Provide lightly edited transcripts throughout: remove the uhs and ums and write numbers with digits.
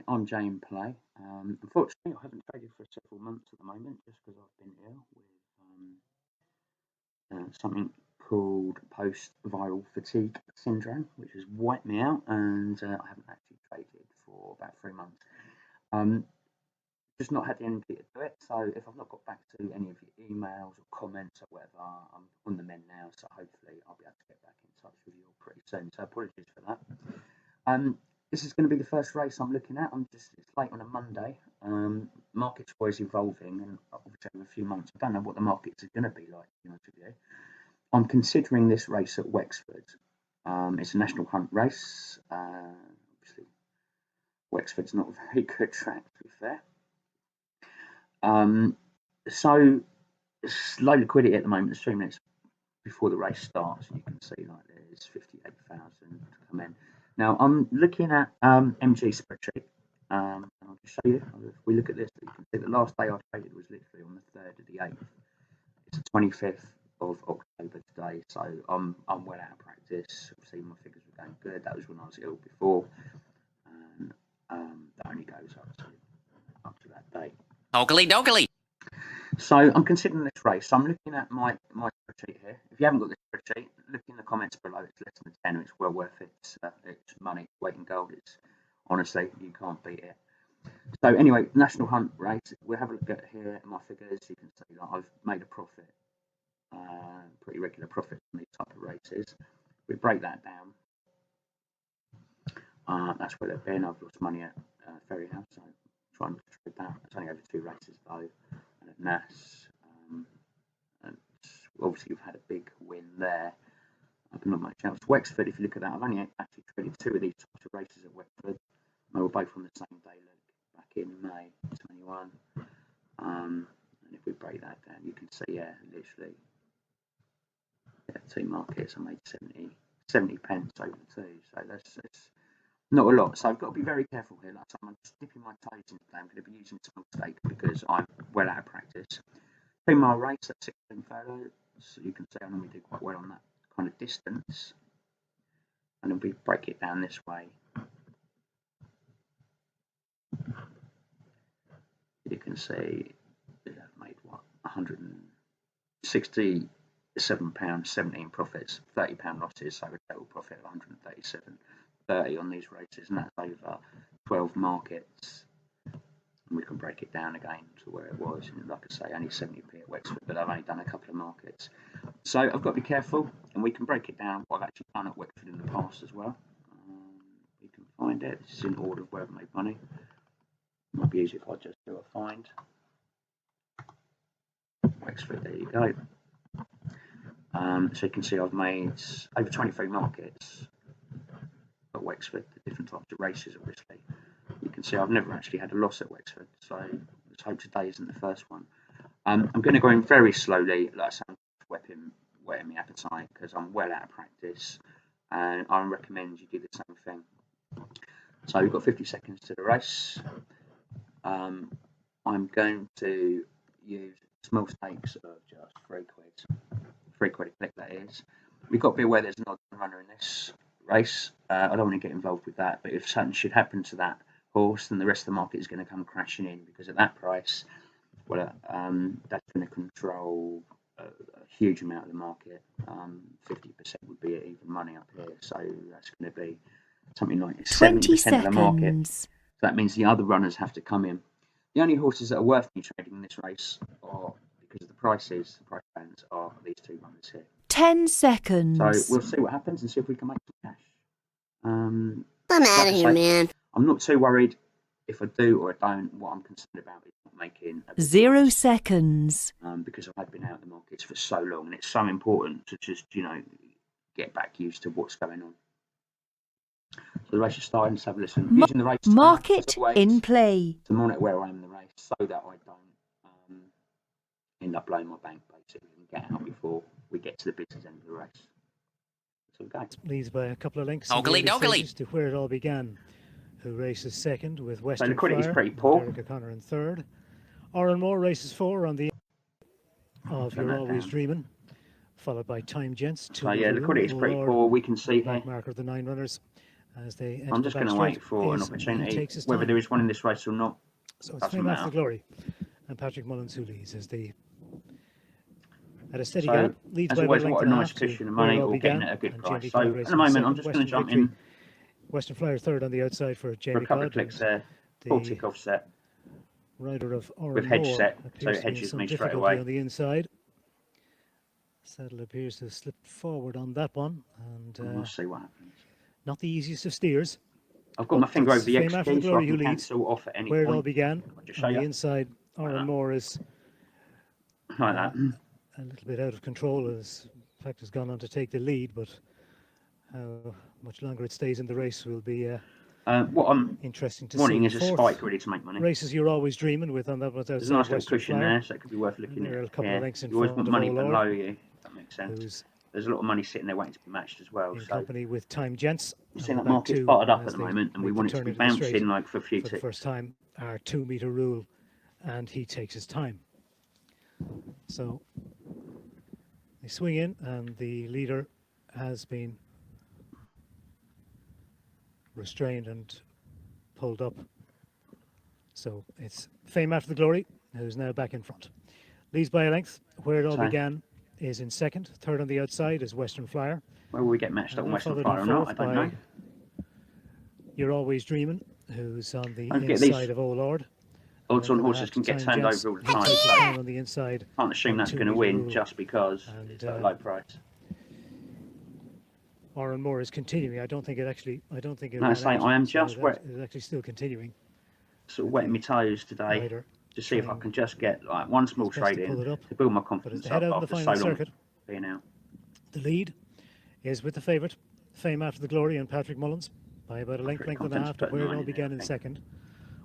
I'm Jayinplaytrader. Unfortunately, I haven't traded for several months at the moment just because I've been ill with something called post-viral fatigue syndrome, which has wiped me out, and I haven't actually traded for about 3 months. Just not had the energy to do it, so if I've not got back to any of your emails or comments or whatever, I'm on the mend now, so hopefully I'll be able to get back in touch with you all pretty soon, so apologies for that. This is going to be the first race I'm looking at. It's late on a Monday. Market's always evolving, and obviously in a few months, I don't know what the markets are going to be like, to be honest with you. I'm considering this race at Wexford. It's a national hunt race. Obviously, Wexford's not a very good track, to be fair. So it's low liquidity at the moment. There's 3 minutes before the race starts. You can see like there's 58,000 to come in. Now I'm looking at MG Spreadsheet. I'll just show you. If we look at this, you can see the last day I traded was literally on the 3rd of the 8th. It's the 25th of October today, so I'm well out of practice. Obviously my figures were going good. That was when I was ill before, and that only goes up to that date. Oakley dokley. So I'm considering this race. So I'm looking at my spreadsheet here. If you haven't got this spreadsheet, look in the comments below. It's less than 10. It's well worth it. It's money, weight in gold. It's honestly, you can't beat it. So anyway, national hunt race. We'll have a look at here at my figures. You can see that I've made a profit, pretty regular profit from these type of races. We break that down. That's where they've been. I've lost money at Ferry House. So trying to trade that. It's only over 2 races though. And at Nass, and obviously we've had a big win there. Not much else. Wexford, if you look at that, I've only actually traded 2 of these types of races at Wexford. They were both on the same day, look, back in May 21. And if we break that down, you can see, literally, 2 markets. I made 70 pence over 2. So that's not a lot. So I've got to be very careful here. Like I'm just dipping my toes into play. I'm going to be using some stake because I'm well out of practice. 2-mile race at 16 furlongs. So you can see I normally do quite well on that kind of distance. And then we break it down this way. You can see I've made what, £167, 17 profits, £30 losses, so a total profit of 137.30 on these races, and that's over 12 markets. And we can break it down again to where it was, and like I say, only 70p at Wexford, but I've only done a couple of markets. So I've got to be careful, and we can break it down what I've actually done at Wexford in the past as well. You can find it. This is in order of where I've made money. It might be easier if I just do a find. Wexford, there you go. So you can see I've made over 23 markets at Wexford, the different types of races, obviously. You can see I've never actually had a loss at Wexford, so let's hope today isn't the first one. I'm going to go in very slowly, like I say, I'm whetting my appetite because I'm well out of practice, and I recommend you do the same thing. So we've got 50 seconds to the race. I'm going to use small stakes of just £3. £3 a click, that is. We've got to be aware there's an odd runner in this race. I don't want to get involved with that, but if something should happen to that horse, then the rest of the market is going to come crashing in, because at that price, well, that's going to control a huge amount of the market. 50% would be even money up here, so that's going to be something like 70% of the market. So that means the other runners have to come in. The only horses that are worth me trading in this race are, because of the price bands, are these 2 runners here. 10 seconds. So we'll see what happens and see if we can make some cash. I'm out of here, man. I'm not too worried if I do or I don't. What I'm concerned about is not making 0 seconds. Because I've been out of the markets for so long, and it's so important to just, get back used to what's going on. So the race is starting. Let's have a listen. Using the race market in play to monitor where I am in the race, so that I don't end up blowing my bank, basically, and get out before we get to the business end of the race. So go. Leads by a couple of lengths to where it all began. Who races second with Western So liquidity is Fire, pretty poor. Derek O'Connor in third. Oran Moore races 4 on the of You're Always Dreaming, followed by Time Gents. So yeah, liquidity is pretty poor. We can see here. Marker of the 9 runners. as they enter I'm the just back going to straight wait for an is he opportunity, takes his whether time. there is one in this race or not. So it's Doesn't Fame After matter. the Glory and Patrick Mullins who leads as they at a steady So, gallop leads as by about always, a length what a and a nice half to cushion of where money it all or getting began. at a good And price. Jamie So, Codd at racing the moment, second. I'm just going to Western jump Victory. in Western Flyer third on the outside for for a Jamie couple of Codd. clicks there. Full tick off set Rider of with Oran hedge Moore set, so appears it to be in hedges some me straight difficulty away. on the inside. Saddle appears to have slipped forward on that one, and We'll see what happens. not the easiest of steers. I've got my finger over the Fame X After the key, so I Glory who can leads. cancel off at any Where it all point. began I'll just show on the you. inside. Oran Moore is Like that. a little bit out of control, as in fact has gone on to take the lead, but how much longer it stays in the race will be What I'm interesting to wanting see. is a Fourth spike really to make money. races you're always dreaming with on that one's There's a outside nice little Western cushion Flyer. there, so it could be worth looking They're at a couple here. of lengths in You always front want of money Old Lord, below you, if that makes sense. who's There's a lot of money sitting there waiting to be matched as well. in So company with Time Gents. you see that market's botted up at the moment, and we want it to be into the straight bouncing like for a few for the ticks. first time. Our 2 meter rule, and he takes his time. So they swing in, and the leader has been restrained and pulled up. So it's Fame After the Glory, who's now back in front. Leads by a length. Where it all began is in second. Third on the outside is Western Flyer. Where will we get matched up on Western followed Flyer in or not? I fourth don't by know. You're Always Dreaming, who's on the Don't forget inside these of Old Lord. odds on One and a horses half can to get Time turned Gents. over all the He time, takes his so time on the inside. can't assume on that's 2 going to meter win rule. just because And, it's at a low price. Oran Moore is continuing. I don't think it No, ran say out, I am so just it is actually still continuing. sort of wetting my toes today Rider to see if I trying can just get like one small his best trade to pull in it up, to build my but as confidence they head up out in the after so final long circuit, being out. the lead is with the favourite, Fame After the Glory, and Patrick Mullins by about a I'm length pretty and a half confident to putting where it mine all in there, began I in think. second.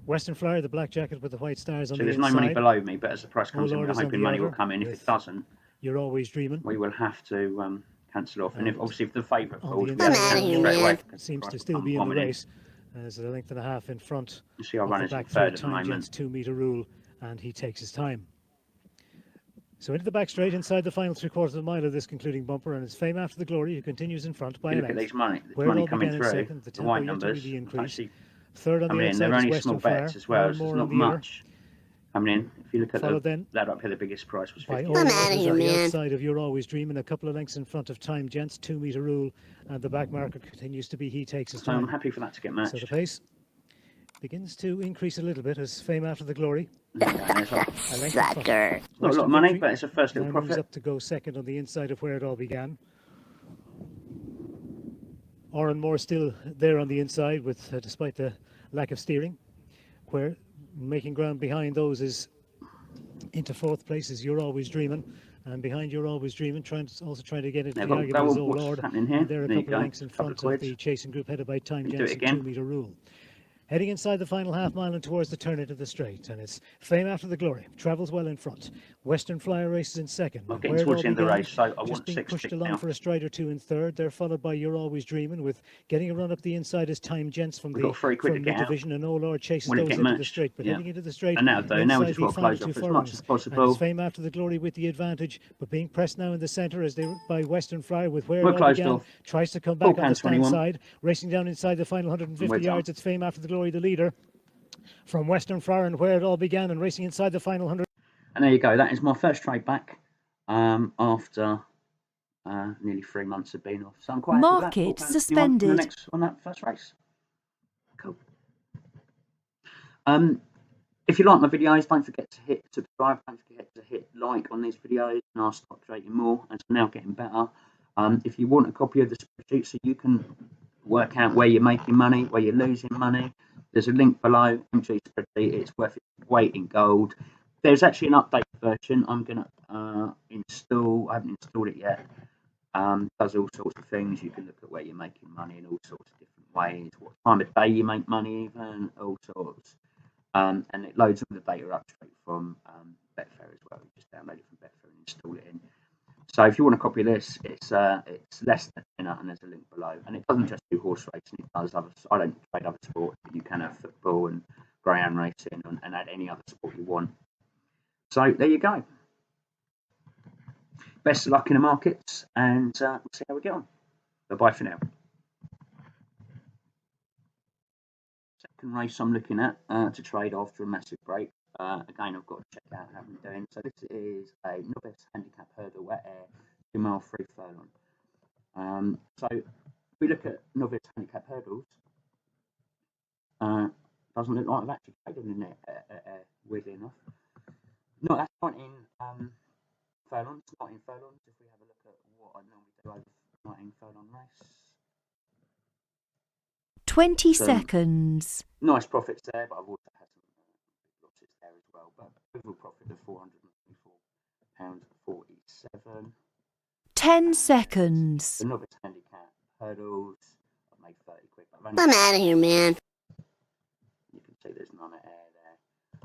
Western Flyer, the black jacket with the white stars on So the there's inside. no money below me, but as the price Old comes in, Lord we're is on hoping the money will outer come in. If it with doesn't, You're Always Dreaming. we will have to cancel off. And if And obviously if the favourite on falls, the we have to inside, outta here, cancel straight away. man. Because the seems price to will still come be in the bombing race. There's a length and a half in front You see, I of run the as in back third three at the Time moment. Gents 2 meter rule, and he takes his time. So into the back straight inside the final 3/4 of a mile of this concluding bumper, and it's Fame After the Glory who continues in front by If you a look at length. these money Where it all coming began in through, second, the the tempo white yet to numbers really increase. actually Third on the coming in. outside They're is only Western small Flyer. bets as well, Oran so there's Moore on not the ear. much coming in. If you look at Followed the then ladder up here, the biggest price was by 50. Old Lord, outta who's here, on the man. outside of You're Always Dreaming, a couple of lengths in front of Time Gents 2 meter rule, and the back marker continues to be he takes his So I'm time. happy for that to get So the matched. pace begins to increase a little bit as Fame After the Glory. There you go, there's a- A length in front. Sucker. It's not a lot of money, but it's a first little Now moves profit. up to go second on the inside of where it all began. Oran Moore still there on the inside, with despite the lack of steering. Where making ground behind those is into fourth place is You're Always Dreaming, and behind You're Always Dreaming, trying to get into Now, the go argument is on Old what's Lord, happening here. and they're a There you couple of go, lengths in couple of front of quids. the chasing group headed by Time Do it Gents and again. 2 meter rule. Heading inside the final half mile and towards the turn into the straight, and it's Fame After the Glory, travels well in front. Western Flyer races in second. I'm getting Where it towards all the end of the began, race, so I just want being 6 pushed tick along now. for a stride or two in third. They're followed by You're Always Dreaming, with getting a run up the inside as Time Gents from We've the got 3 quid to from get out. mid-division, and Old Lord chases Will it those get into the matched? straight. But Yeah. heading into the straight, And now, though, now we inside just the want to final close 2 off as much furlongs, as and possible. it's Fame After the Glory with the advantage, but being pressed now in the centre as they by Western Flyer, with where We're it all closed began, off. tries to come Full back on the can stand 21. side, racing down inside the final 150 We're done. yards. It's Fame After the Glory, the leader from Western Flyer, and where it all began, and racing inside the final 100. And there you go. That is my first trade back after nearly 3 months of being off. So I'm quite happy with that. Market Full can 21 suspended. on that first race. Cool. If you like my videos, don't forget to hit subscribe. Don't forget to hit like on these videos, and I'll start creating more. As I'm now getting better. If you want a copy of the spreadsheet so you can work out where you're making money, where you're losing money, there's a link below. MG spreadsheet. It's worth its weight in gold. There's actually an updated version I'm going to install. I haven't installed it yet. Does all sorts of things. You can look at where you're making money in all sorts of different ways, what time of day you make money, even all sorts. And it loads all the data up straight from Betfair as well. You just download it from Betfair and install it in. So if you want a copy of this, it's less than a tenner, and there's a link below. And it doesn't just do horse racing; it does other. I don't trade other sports, but you can have football and greyhound racing and add any other sport you want. So there you go. Best of luck in the markets, and we'll see how we get on. Bye bye for now. second race I'm looking at to trade after a massive break. Again, I've got to check out how I'm doing. So this is a novice handicap hurdle at Air, 2 mile 3 furlong. So if we look at novice handicap hurdles, doesn't look like I've actually traded in it at Air, weirdly enough. No, that's not in furlongs, not in furlongs. If we have a look at what I normally do over 19 furlong race. 20 seconds. Nice profits there, but I've also had some losses there as well. But overall profit of £424.47. 10 seconds. The novice handicap hurdles, I've made 30 quid. I'm out of here, man. You can see there's none at Air there.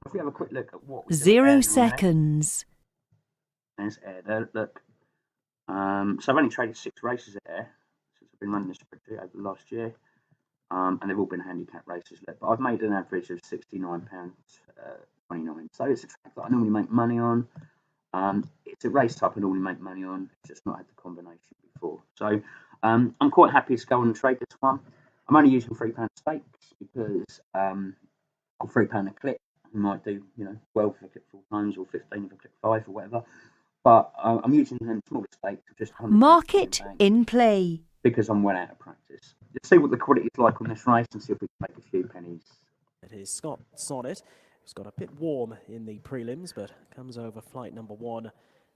If we have a quick look at what we 0 seconds. There's Air there, look. So I've only traded 6 races at Air since I've been running this spreadsheet over the last year. And they've all been handicap races, but I've made an average of £69.29. So it's a track that I normally make money on. It's a race type I normally make money on. It's just not had the combination before. So I'm quite happy to go and trade this one. I'm only using £3 stakes because or £3 a clip. I might do 12 if I click 4 times, or 15 if I click 5 or whatever. But I'm using them smaller stakes, just market in play, because I'm well out of practice. Let's see what the quality is like on this race and see if we can make a few pennies. It is Scott Sonnet, who's got a bit warm in the prelims, but comes over flight number 1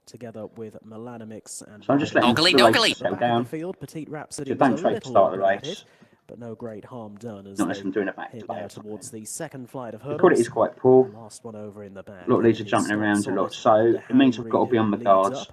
together with Melanimix and. So I'm just letting the race settle down. Field, Petite Rhapsody So don't trade to start the race. But no great harm done as not unless I'm doing it back hit to now towards the second flight of hurdles. The quality is quite poor. Last one over in the back. A lot of these are jumping around a lot, so it means I've got to be on my guards.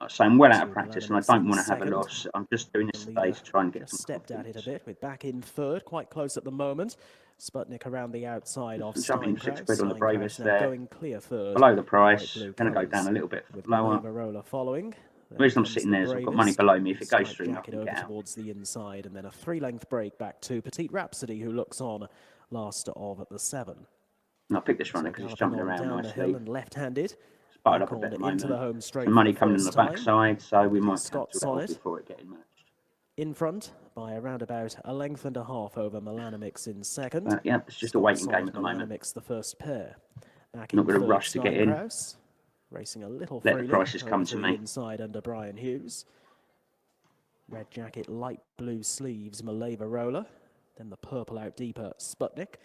So I'm well out of practice and I don't want to have a loss. I'm just doing this today to try and get some stepped at it a bit with back in third, quite close at the moment. Sputnik around the outside of jumping 6 quid on the bravest there. Going clear third. Below the price. Going to go down a little bit lower. Following. The reason I'm sitting there is I've got money below me. If it goes through, I can get out. Towards the inside, and then a 3-length break back to Petite Rhapsody, who looks on last of at the 7. And I picked this runner because it's jumping around nicely. And left-handed. Spotted up a bit at the moment. Some money coming on the backside, so we might cancel that off before it getting matched. In front by around about a length and a half over Melanimix in second. Yeah, it's just a waiting game at the moment. Melanimix the first pair. Not going to rush to get in. Racing a little let the prices come to me. Inside under Brian Hughes. Red jacket, light blue sleeves, Maleva Roller. Then the purple out deeper, Sputnik.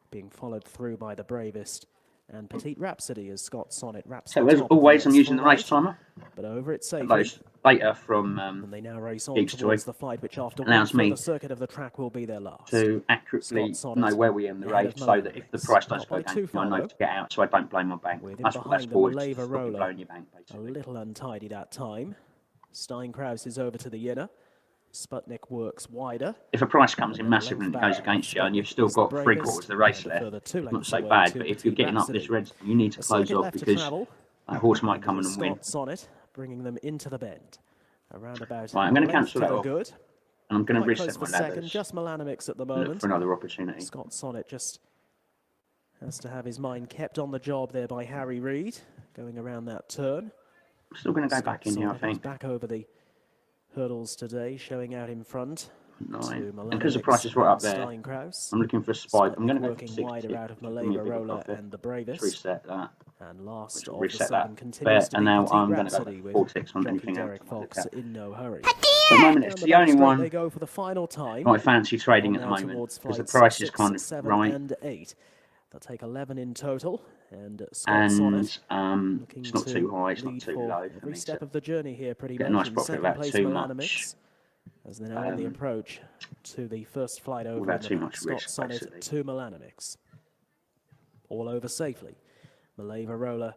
Being followed through by the bravest and Petite Rhapsody as Scott Sonnet wraps. So as always, I'm using the race timer. But over it safely. Later from and they now race on Geeks Toy the flight, which after allows me the circuit of the track will be their last. To accurately know where we are in the race, so that if the price does go down, I know to get out, so I don't blow my bank. That's what that's for. It's blowing your bank, basically. A little untidy that time. Steinkraus is over to the inner. Sputnik works wider. If a price comes in massive and it goes against you, and you've still got 3/4 of the race left, it's not so bad. But if you're getting up this red, you need to close off because a horse might come in and win. Sonnet bringing them into the bend. Around about. Right, I'm going to cancel that off. Good. And I'm going to reset my ladders. Just Melanimix at the moment. Look for another opportunity. Scott Sonnet just has to have his mind kept on the job there by Harry Reid, going around that turn. I'm still going to go back in here, I think. Back over the hurdles today, showing out in front. 9. And because the price is right up there, I'm looking for a spike. I'm going to go for 60. Wider out of Maleva Roller and the bravest. Reset that. And last of reset that. But, and now I'm going to go for 4 ticks on anything Derek Fox in no hurry. At the moment, it's the only one they go for the final time. I fancy trading at the moment because the price is kind of right. And 8. They'll take 11 in total. And it's not too high, it's not too low. Every step of the journey here, pretty much. Get a nice profit without too much. As they now on the approach to the first flight over without too much risk, Scott Sonnet to Melanimix. All over safely. Maleva Roller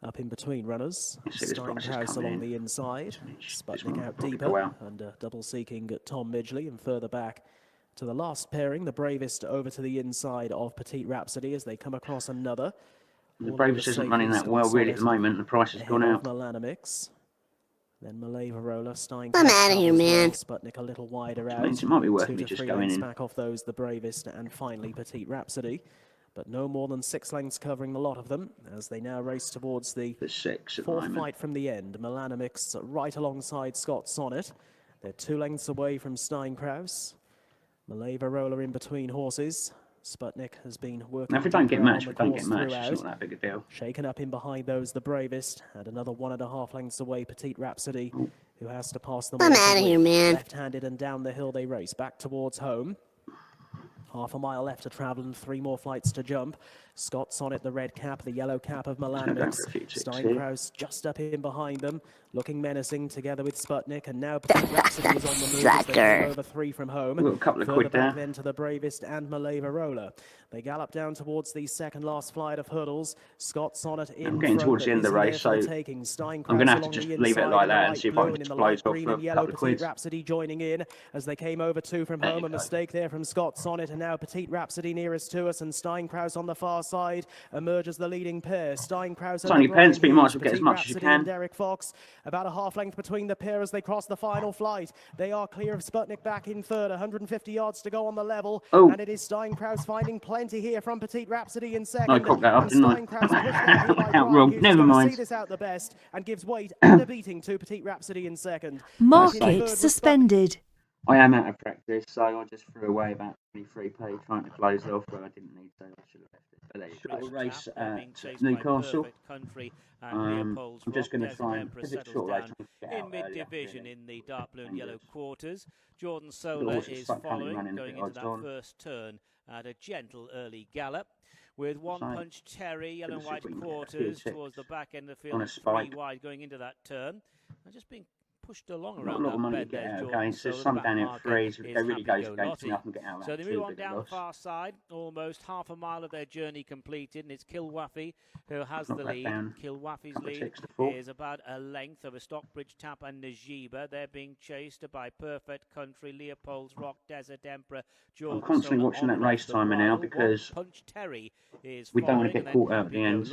up in between runners. Steinkraus along the inside. Sputnik out deeper under double seeking Tom Midgley, and further back to the last pairing, the bravest over to the inside of Petite Rhapsody as they come across another. The bravest isn't running that well really at the moment. The price has gone out. Melanimix. Then Maleva Roller, Steinkraus. I'm out of here, man. Sputnik a little wider out. Means it might be worth me just going in. Back off those, the bravest, and finally Petite Rhapsody. But no more than 6 lengths covering the lot of them as they now race towards the 6 fourth flight from the end. Melanimix right alongside Scott Sonnet. They're 2 lengths away from Steinkraus. Maleva Roller in between horses. Sputnik has been working. Now, if we don't get deeper on matched, the we don't course get matched. It's throughout. not that big a deal. Shaken up in behind those, the bravest, and another 1.5 lengths away, Petite Rhapsody, who has to pass them. I'm all out to of here, win. man. Left-handed and down the hill they race back towards home. Half a mile left to travel and 3 more flights to jump. Scott's on it, the red cap, the yellow cap of Milanimix. Steinkraus just up in behind them, looking menacing together with Sputnik, and now Petite Rhapsody is on the move as they come over 3 from home. We've got a couple of Further quid back there. then to the bravest and Maleva Roller. They gallop down towards the second last flight of hurdles. Scott's on it in I'm getting front, towards the but end of the is in race, there for so the taking. I'm going to have to just leave it like that and see if I can just close off for a yellow, couple of Petite quid. Rhapsody joining in as they came over 2 from home. A mistake there from Scott Sonnet, and now Petite Rhapsody nearest to us, and Steinkraus on the far side emerges the leading pair. Steinkraus and only Brian pence, but you might as Hughes, well get as Petite much as you Rhapsody can. and Derek Fox, about a half length between the pair as they cross the final flight. They are clear of Sputnik back in third, 150 yards to go on the level, and it is Steinkraus finding plenty here from Petite Rhapsody in second. I cocked that up, and didn't I? Steinkraus pushed out here by Out Brian wrong. Hughes, Never who's gonna mind. see this out the best and gives weight and a beating to Petite Rhapsody in second. Market suspended. I am out of practice, so I just threw away about 23p trying to close off where I didn't need to. I should have left it. But there you go. A race at Newcastle. I'm just going to try and, because it's short race, in mid-division in the dark blue and yellow quarters. Jordan Solar is following, going into that first turn at a gentle early gallop. With One Punch Terry, yellow and white quarters towards the back end of the field, 3 wide going into that turn. And just being pushed along around that bend there, Jordan Solar. Some down at threes, it really goes against me. I can get out of that. So they move on down the far side, almost half a mile of their journey completed, and it's Kilwaffy who has the lead. Kilwaffy's lead is about a length over Stockbridge Tap and Najiba. They're being chased by Perfect Country, Leopold's Rock, Desert Emperor, Jordan. I'm constantly watching that race timer now because Punch Terry is we don't want to get caught out at the end.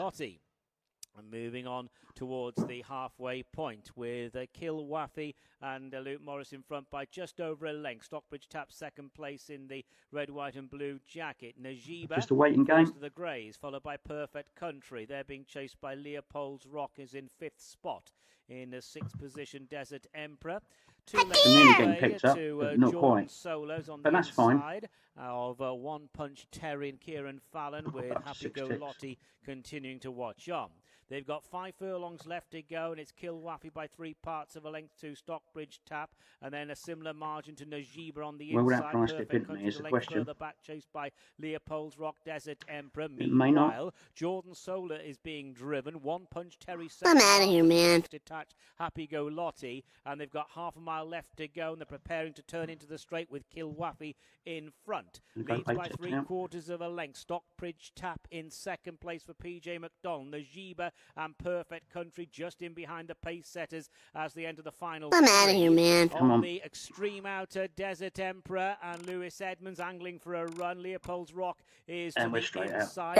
And moving on towards the halfway point with Kilwaffy and Luke Morris in front by just over a length. Stockbridge Tap second place in the red, white and blue jacket. Najiba just a waiting game. To the greys, followed by Perfect Country. They're being chased by Leopold's Rock, is in 5th spot. In the 6th position, Desert Emperor. 2 lengths away to Jordan Solos on the inside of One Punch Terry and Kieran Fallon, with Happy Go Lottie continuing to watch on. They've got 5 furlongs left to go, and it's Kilwaffy by 3 parts of a length to Stockbridge Tap, and then a similar margin to Najiba on the inside. Perfect Country is a length further back, chased by Leopold's Rock, Desert Emperor. Meanwhile, Jordan Solar is being driven. One Punch Terry. I'm out of here, man. Detached Happy Go Lottie, and they've got half a mile left to go, and they're preparing to turn into the straight with Kilwaffy in front. Leads by 3/4 of a length. Stockbridge Tap in second place for PJ McDonald. Najiba and Perfect Country just in behind the pace setters as they enter the final. I'm out of here, man. On the extreme outer, Desert Emperor and Lewis Edmonds angling for a run. Leopold's Rock is to the inside.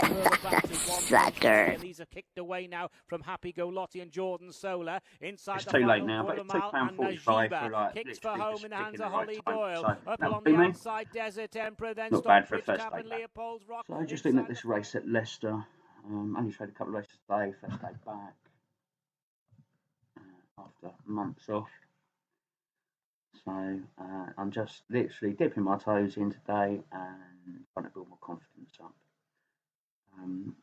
Sucker. And these are kicked away now from Happy Go Lottie and Jordan Solar. Inside the too late final now, but quarter it's mile, and Najiba kicks for home in the hands of Holly Doyle. Up along the outside, Desert Emperor, then Stockbridge Tap and Leopold's Rock. So just looking at this race at Leicester. Only tried a couple of races today, first day back after months off. So I'm just literally dipping my toes in today and trying to build my confidence up.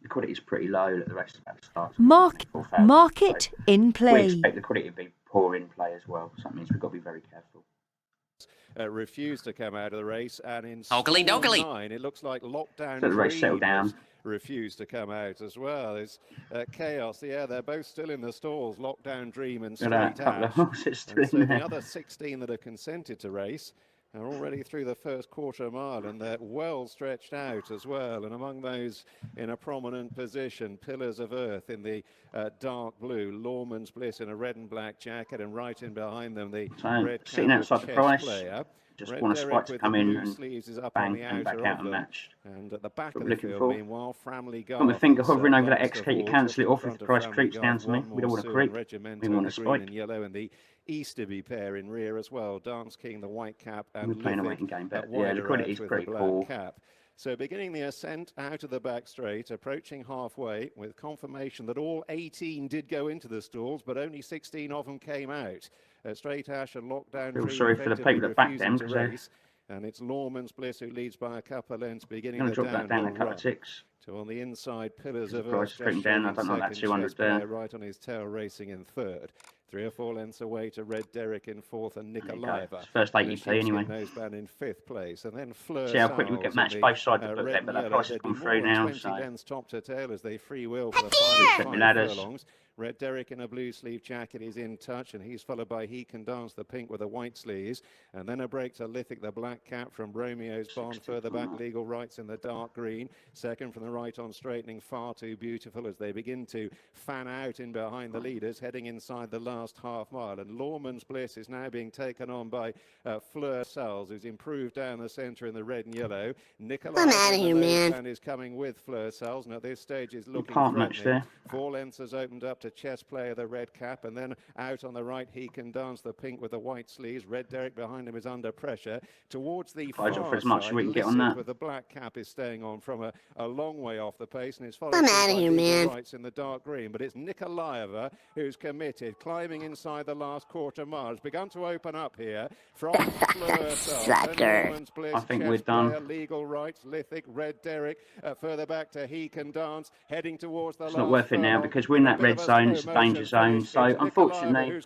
The quality is pretty low at the race about to start. Market in play. We expect the quality to be poor in play as well, so that means we've got to be very careful. Refused to come out of the race, and in Oakley 9 it looks like Lockdown so the race settled down. Refused to come out as well. There's chaos. Yeah, they're both still in the stalls, Lockdown Dream and Straight Ash. And so the other 16 that are consented to race are already through the first quarter mile, and they're well stretched out as well. And among those in a prominent position, Pillars of Earth in the dark blue, Lawman's Bliss in a red and black jacket, and right in behind them the red sitting outside the price. Player. Just want a spot to come in and bang and back out and match. And at the back of the field, meanwhile, Framley got my finger hovering over that X key to cancel it off if the price creeps down to me. We don't want to creep. We want to spike. And yellow, and the Easterby pair in rear as well. Dance King, the white cap, and we're playing a waiting game, but yeah, liquidity is pretty poor. So beginning the ascent out of the back straight, approaching halfway with confirmation that all 18 did go into the stalls, but only 16 of them came out. Straight Ash and Lockdown. I feel sorry for the people that backed them because And it's Lawman's Bliss who leads by a couple of lengths, beginning I'm going to the drop that down a couple run. of ticks. So on the inside, Pillars The of price Earth is down. I don't know that 200 there. right on his tail, racing in third. 3 or 4 lengths away to Red Derrick in fourth, and Nikolaeva. First 80p anyway. Noseband in fifth place, and then Fleur. See how quick we get matched both sides of the book there, but that price has gone through now. 20 lengths top to tail as they free wheel for the final 5 furlongs. Red Derrick in a blue sleeve jacket is in touch, and he's followed by He Can Dance, the pink with the white sleeves, and then a break to Lithic, the black cap from Romeo's Bond. Further back, Legal Rights in the dark green. Second from the right on straightening, Far Too Beautiful, as they begin to fan out in behind the leaders, heading inside the last half mile. And Lawman's Bliss is now being taken on by Fleur Salles, who's improved down the centre in the red and yellow. Nicola I'm out of here, man. is coming with Fleur Salles, and at this stage is looking threatening. 4 lengths has opened up to Chess Player, the red cap, and then out on the right, He Can Dance, the pink with the white sleeves. Red Derrick behind him is under pressure. Towards the far for as much as we can get on that. With the black cap is staying on from a long way off the pace, and it's followed I'm out of here, man. Rights in the dark green, but it's Nikolaeva who's committed, climbing inside the last quarter mile. It's begun to open up here from Sucker. I think we're done. Legal Rights, Lithic, Red Derrick, further back to He Can Dance, heading towards the It's not worth it now because we're in that red zone. It's a danger zone. So unfortunately,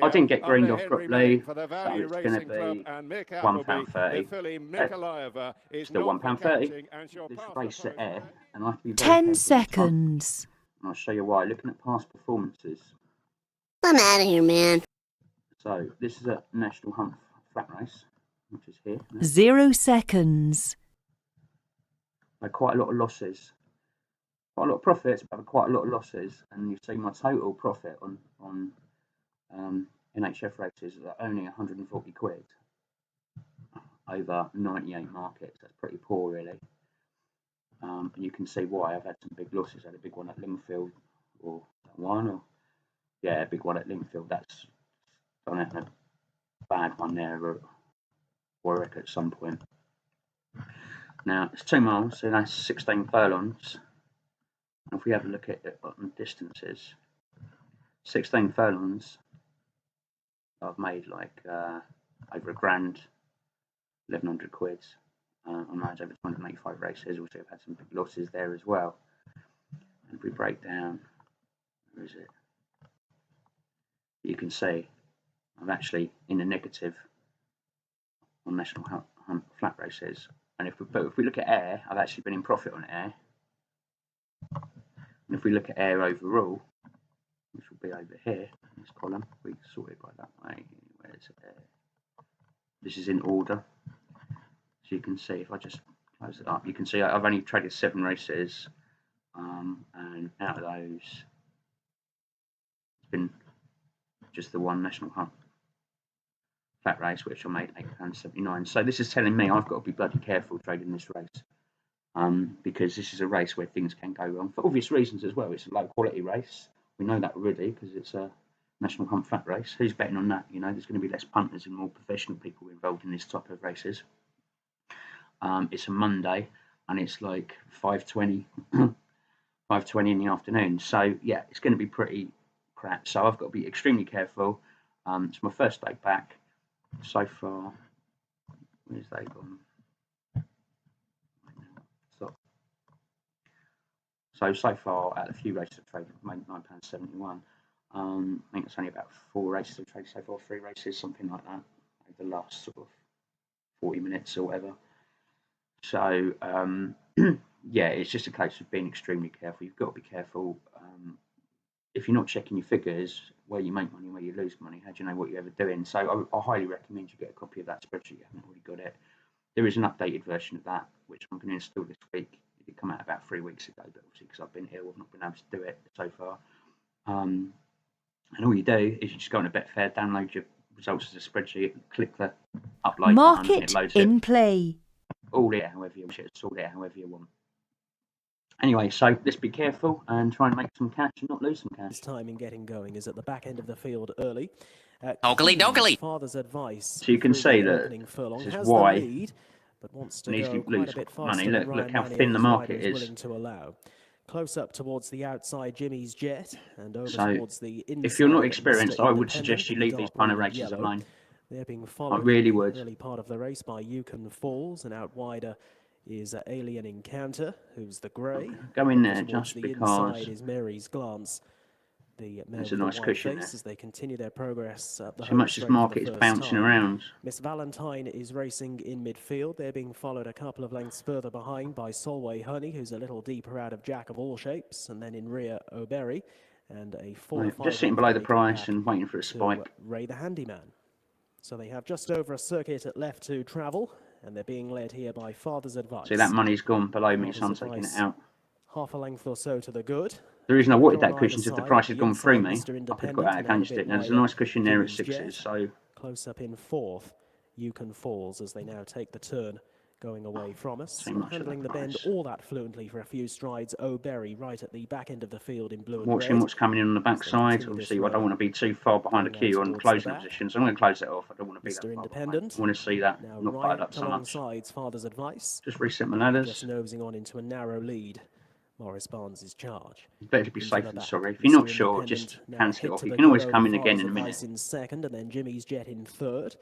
I didn't get greened off properly. So it's going to be £1.30. Still £1.30. This race at Air, and I have to be 10 seconds. And I'll show you why. Looking at past performances. I'm out of here, man. So this is a National Hunt flat race, which is here. 0 seconds. Quite a lot of losses. Quite a lot of profits, but quite a lot of losses. And you see my total profit on NHF races is only 140 quid over 98 markets. That's pretty poor, really. And you can see why. I've had some big losses. I had a big one at Lingfield, or a big one at Lingfield. That's done it. A bad one there at Warwick at some point. Now it's 2 miles, so that's 16 furlongs. And if we have a look at it on distances, 16 furlongs, I've made over £1,000, 1,100 quid. On those over 285 races. Also, I've had some big losses there as well. And if we break down, where is it? You can see I'm actually in the negative on National Hunt flat races. And if we look at Air, I've actually been in profit on Air. And if we look at Air overall, which will be over here in this column, we sort it by that way. Where's Air? This is in order. So you can see, if I just close it up, you can see I've only traded 7 races, and out of those, it's been just the one National Hunt flat race, which I made £8.79. So this is telling me I've got to be bloody careful trading this race, because this is a race where things can go wrong for obvious reasons as well. It's a low quality race. We know that already because it's a National Hunt flat race. Who's betting on that? You know, there's going to be less punters and more professional people involved in this type of races. It's a Monday and it's like 5:20 5:20 in the afternoon, so yeah, it's going to be pretty crap. So I've got to be extremely careful. It's my first day back so far. Where's they gone? Stop. So far out of a few races I've traded, I've made £9.71. I think it's only about 4 races I've traded so far, 3 races, something like that, over the last sort of 40 minutes or whatever. So, yeah, it's just a case of being extremely careful. You've got to be careful. If you're not checking your figures, where you make money, where you lose money, how do you know what you're ever doing? So I highly recommend you get a copy of that spreadsheet if you haven't already got it. There is an updated version of that, which I'm going to install this week. It did come out about 3 weeks ago, but obviously because I've been ill, I've not been able to do it so far. And all you do is you just go on to Betfair, download your results as a spreadsheet, click the upload button, and it loads it. Inplay. All it however you wish it, sort it however you want. Anyway, so let's be careful and try and make some cash and not lose some cash. His time in getting going is at the back end of the field early. Father's advice. So you can see that this is why lead, but wants to needs to go lose a bit money. faster Look how thin the market is. Willing to allow. Close up towards the outside, Jimmy's Jet, and over so towards the inside. If you're not experienced, I would suggest you leave these kind of races alone. They're being followed early part of the race by Yukon Falls, and out wider is Alien Encounter, who's the grey. Go in there just the because inside is Mary's Glance. The there's a nice cushion there. As they continue their progress up the so much this market is bouncing around. Miss Valentine is racing in midfield. They're being followed a couple of lengths further behind by Solway Honey, who's a little deeper out of Jack of All Shapes, and then in rear O'Berry, and a 4 just sitting below the price and waiting for a spike. Ray the Handyman. So they have just over a circuit left to travel, and they're being led here by Father's Advice. See, that money's gone below me, so I'm taking it out. Half a length or so to the good. The reason I wanted that cushion is if the price had gone through me, I could have got out against it. Now, there's a nice cushion there at 6s, so... Close up in 4th, Yukon Falls, as they now take the turn going away from us. Handling the bend all that fluently for a few strides, O'Berry right at the back end of the field in blue and watching red. What's coming in on the backside. Obviously, I don't want to be too far behind the queue on closing positions. I'm going to close it off. I don't want to be that far behind. I want to see that now not fired up so much. Father's Advice. Just reset my ladders. Just nosing on into a narrow lead. Morris Barnes' charge. Better to be safe than sorry. If you're not sure, just cancel it off. You can always come in again in a minute. In second, and then Jimmy's Jet in third.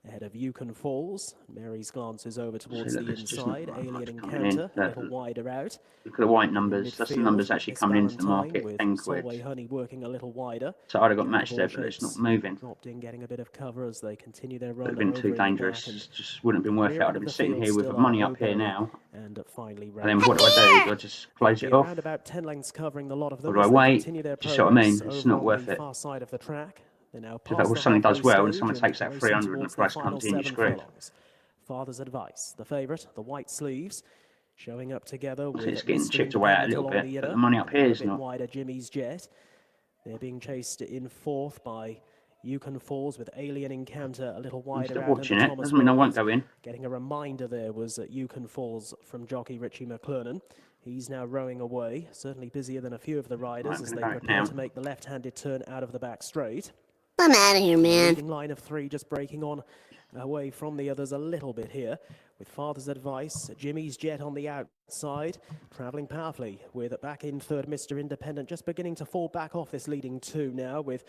Ahead of Yukon Falls. Mary's Glance is over towards the inside. Alien Encounter, a little wider out. Look at the white numbers. That's the numbers actually coming into the market. 10 quid. Solway Honey working a little wider. So I'd have got matched there, but it's not moving. Dropped in, getting a bit of cover as they continue their run. Would have been too dangerous. Just wouldn't have been worth it. I'd have been sitting here with the money up here now. And finally, and then what do? Do I just close it off? Around about 10 lengths covering the lot of them. Or do I wait? Do you see what I mean? It's not worth it. Far side of the track. If that was something does well and someone takes that 300 and the price comes in, you're screwed. Father's Advice, the favourite, the white sleeves, showing up together with it's getting chipped away out a little bit, but the money up here is not. Wider Jimmy's Jet. They're being chased in 4th by Yukon Falls with Alien Encounter a little wider. Still watching it, doesn't mean I won't go in. Getting a reminder there was Yukon Falls from jockey Richie McClernand. He's now rowing away, certainly busier than a few of the riders as they prepare to make the left-handed turn out of the back straight. I'm out of here, man. Line of 3 just breaking on away from the others a little bit here. With Father's Advice, Jimmy's Jet on the outside, travelling powerfully with back in 3rd, Mr. Independent, just beginning to fall back off this leading 2 now, with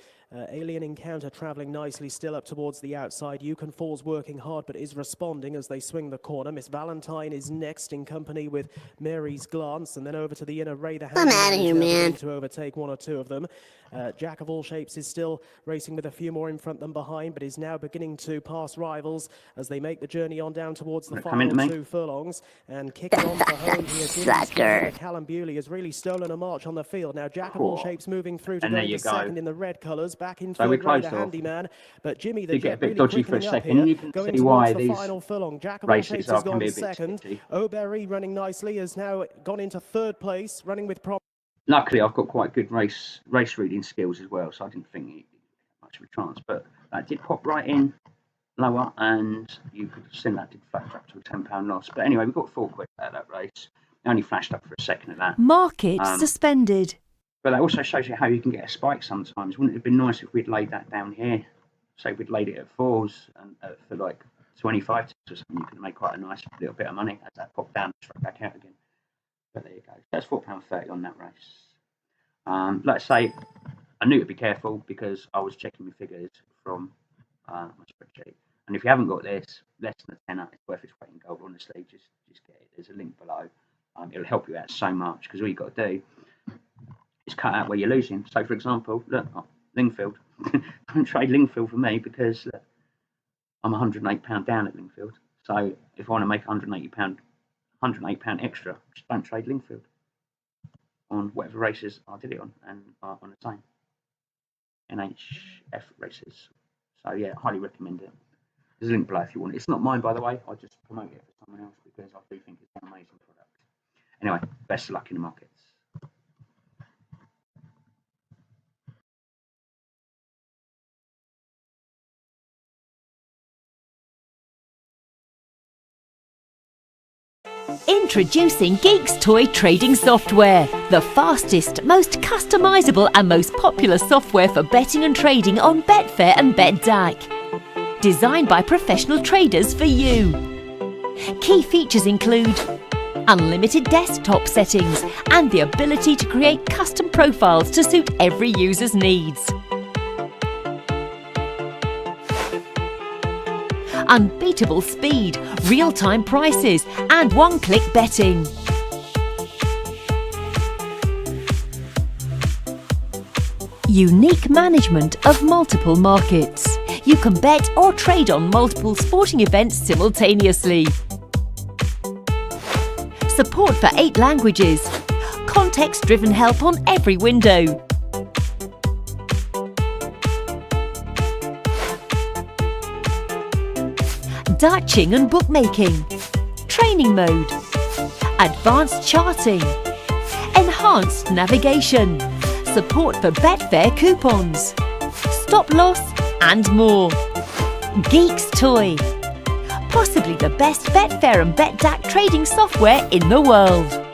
Alien Encounter travelling nicely still up towards the outside. Yukon Falls working hard but is responding as they swing the corner. Miss Valentine is next in company with Mary's Glance, and then over to the inner Ray the Hand. I'm out of here, man. To overtake 1 or 2 of them. Jack of All Shapes is still racing with a few more in front than behind, but is now beginning to pass rivals as they make the journey on down towards the final 2 furlongs. And kicking on for home here, Callum Bewley has really stolen a march on the field. Now Jack of All Shapes moving through to go into second in the red colours, back in third, the Handyman. But Jimmy the Jet really dodgy for a second. You can see why these final furlong. Jack of All Shapes has gone second. O'Berry running nicely has now gone into 3rd place, running with Luckily, I've got quite good race reading skills as well, so I didn't think it much of a chance. But that did pop right in lower, and you could see that did flash up to a £10 loss. But anyway, we got 4 quid out of that race. It only flashed up for a second of that. Market suspended. But that also shows you how you can get a spike sometimes. Wouldn't it have been nice if we'd laid that down here? Say we'd laid it at 4s and for like 25 ticks or something, you could make quite a nice little bit of money as that popped down and straight back out again. But there you go. That's £4.30 on that race. Let's say I knew to be careful because I was checking my figures from my spreadsheet. And if you haven't got this, less than a tenner, it's worth its weight in gold. Honestly, just get it. There's a link below. It'll help you out so much because all you've got to do is cut out where you're losing. So, for example, look, Lingfield. Don't trade Lingfield for me because I'm £108 down at Lingfield. So if I want to make £108 extra, just don't trade Lingfield on whatever races I did it on, and on the same NHF races. So yeah, highly recommend it. There's a link below if you want it. It's not mine, by the way. I just promote it for someone else because I do think it's an amazing product. Anyway, best of luck in the markets. Introducing Geeks Toy trading software, the fastest, most customizable and most popular software for betting and trading on Betfair and BetDike. Designed by professional traders for you. Key features include unlimited desktop settings and the ability to create custom profiles to suit every user's needs. unbeatable speed, real-time prices and one-click betting. Unique management of multiple markets. You can bet or trade on multiple sporting events simultaneously. Support for 8 languages. Context-driven help on every window. Darting and bookmaking. Training mode. Advanced charting. Enhanced navigation. Support for Betfair coupons. Stop loss and more. Geeks Toy. Possibly the best Betfair and BetDAC trading software in the world.